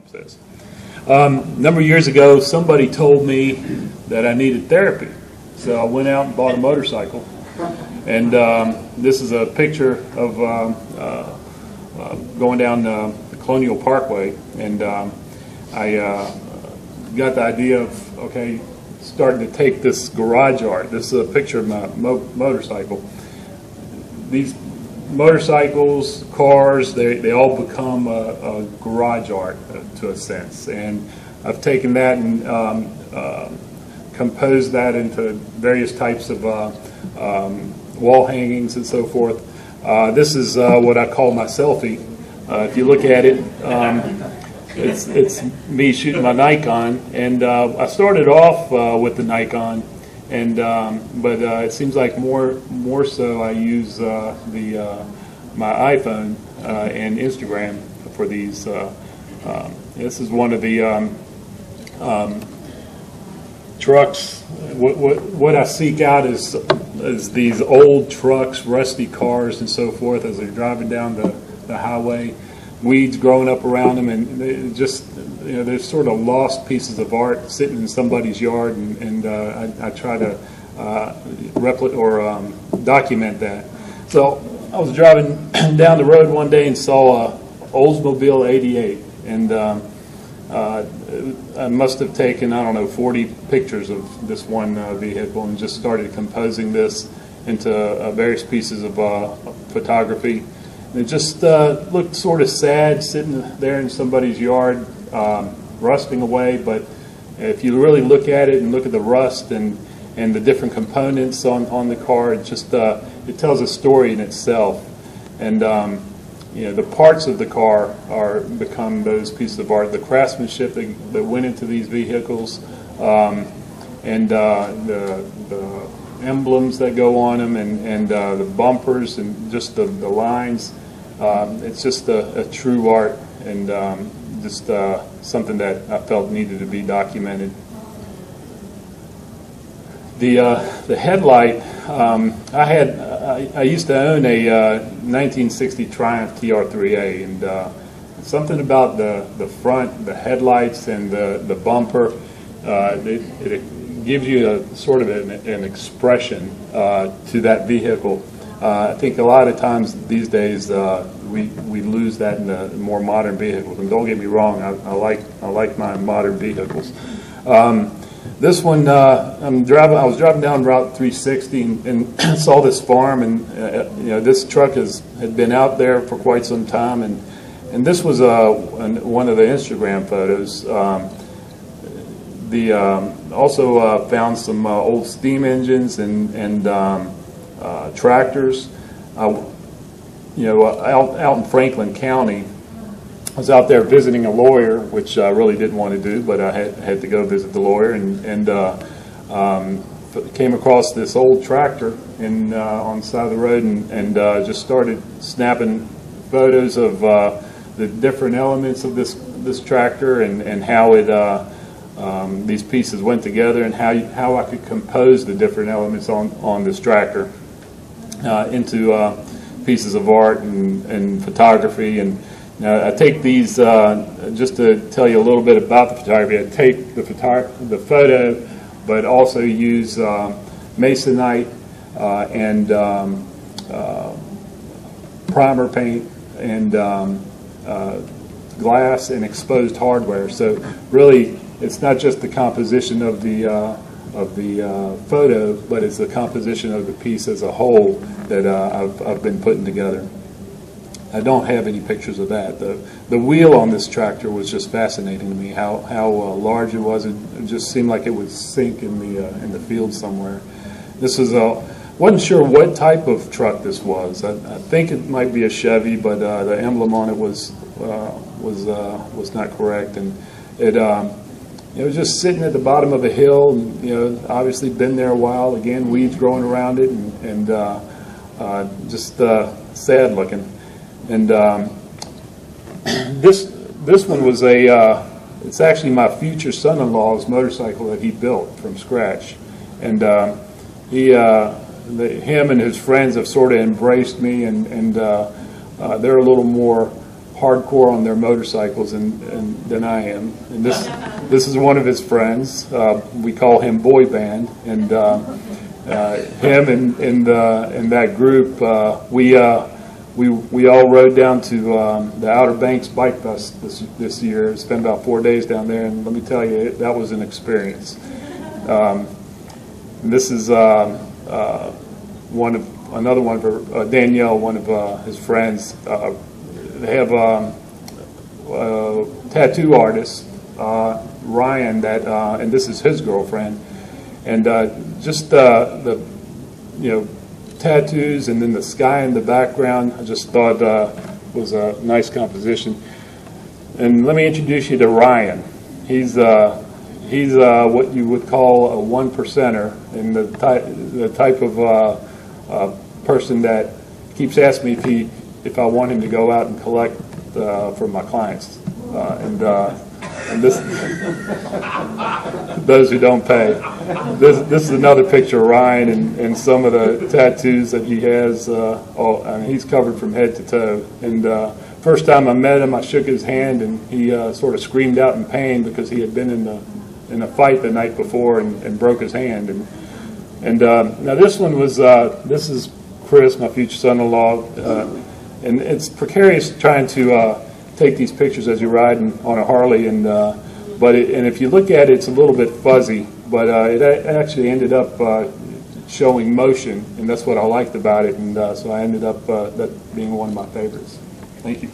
Says. A number of years ago, somebody told me that I needed therapy, so I went out and bought a motorcycle. And this is a picture of going down the Colonial Parkway, and I got the idea of starting to take this garage art. This is a picture of my motorcycle. These motorcycles, cars, they all become a garage art to a sense, and I've taken that and composed that into various types of wall hangings and so forth. This is what I call my selfie. If you look at it, it's me shooting my Nikon, and I started off with the Nikon. And but it seems like more so I use my iPhone and Instagram for these. This is one of the trucks. What I seek out is these old trucks, rusty cars, and so forth as they're driving down the highway. Weeds growing up around them, and they're sort of lost pieces of art sitting in somebody's yard, and I try to replicate or document that. So I was driving down the road one day and saw a Oldsmobile 88, and I must have taken, 40 pictures of this one vehicle, and just started composing this into various pieces of photography. It just looked sort of sad sitting there in somebody's yard, rusting away. But if you really look at it and look at the rust and the different components on the car, it just it tells a story in itself. And the parts of the car become those pieces of art. The craftsmanship that went into these vehicles, and the emblems that go on them, and the bumpers, and just the lines. It's just a true art, and just something that I felt needed to be documented. The headlight, I used to own a 1960 Triumph TR3A, and something about the front, the headlights, and the bumper, it gives you a sort of an expression to that vehicle. I think a lot of times these days we lose that in the more modern vehicles. And don't get me wrong, I like my modern vehicles. This one, I was driving down Route 360 and saw this farm, and this truck had been out there for quite some time, and this was one of the Instagram photos. Also found some old steam engines and tractors. Out in Franklin County, I was out there visiting a lawyer, which I really didn't want to do, but I had to go visit the lawyer, and came across this old tractor on the side of the road, and just started snapping photos of the different elements of this tractor, and how it these pieces went together, and how I could compose the different elements on this tractor into pieces of art and photography. And I take these just to tell you a little bit about the photography. I take the photo, but also use masonite and primer paint and glass and exposed hardware. So really, it's not just the composition of the photo, but it's the composition of the piece as a whole that I've been putting together. I don't have any pictures of that. The wheel on this tractor was just fascinating to me. How large it was. It just seemed like it would sink in the field somewhere. This was wasn't sure what type of truck this was. I think it might be a Chevy, but the emblem on it was not correct, and it was just sitting at the bottom of a hill. And, obviously been there a while. Again, weeds growing around it, and just sad looking. And this one was it's actually my future son-in-law's motorcycle that he built from scratch, and him and his friends have sort of embraced me, and they're a little more hardcore on their motorcycles than I am. And this is one of his friends. We call him Boy Band, and him and that group, we all rode down to the Outer Banks Bike Fest this year. Spent about 4 days down there, and let me tell you, that was an experience. This is another one of Danielle, one of his friends. They have tattoo artist Ryan, that and this is his girlfriend, and just the tattoos and then the sky in the background, I just thought was a nice composition. And let me introduce you to Ryan. He's what you would call a one percenter, and the type of person that keeps asking me if I want him to go out and collect for my clients, and this those who don't pay. This is another picture of Ryan and some of the tattoos that he has. I mean, he's covered from head to toe. And first time I met him, I shook his hand, and he sort of screamed out in pain because he had been in a fight the night before and broke his hand. And now this one was this is Chris, my future son-in-law, and it's precarious trying to take these pictures as you're riding on a Harley, and if you look at it, it's a little bit fuzzy, but it actually ended up showing motion, and that's what I liked about it, and so I ended up that being one of my favorites. Thank you.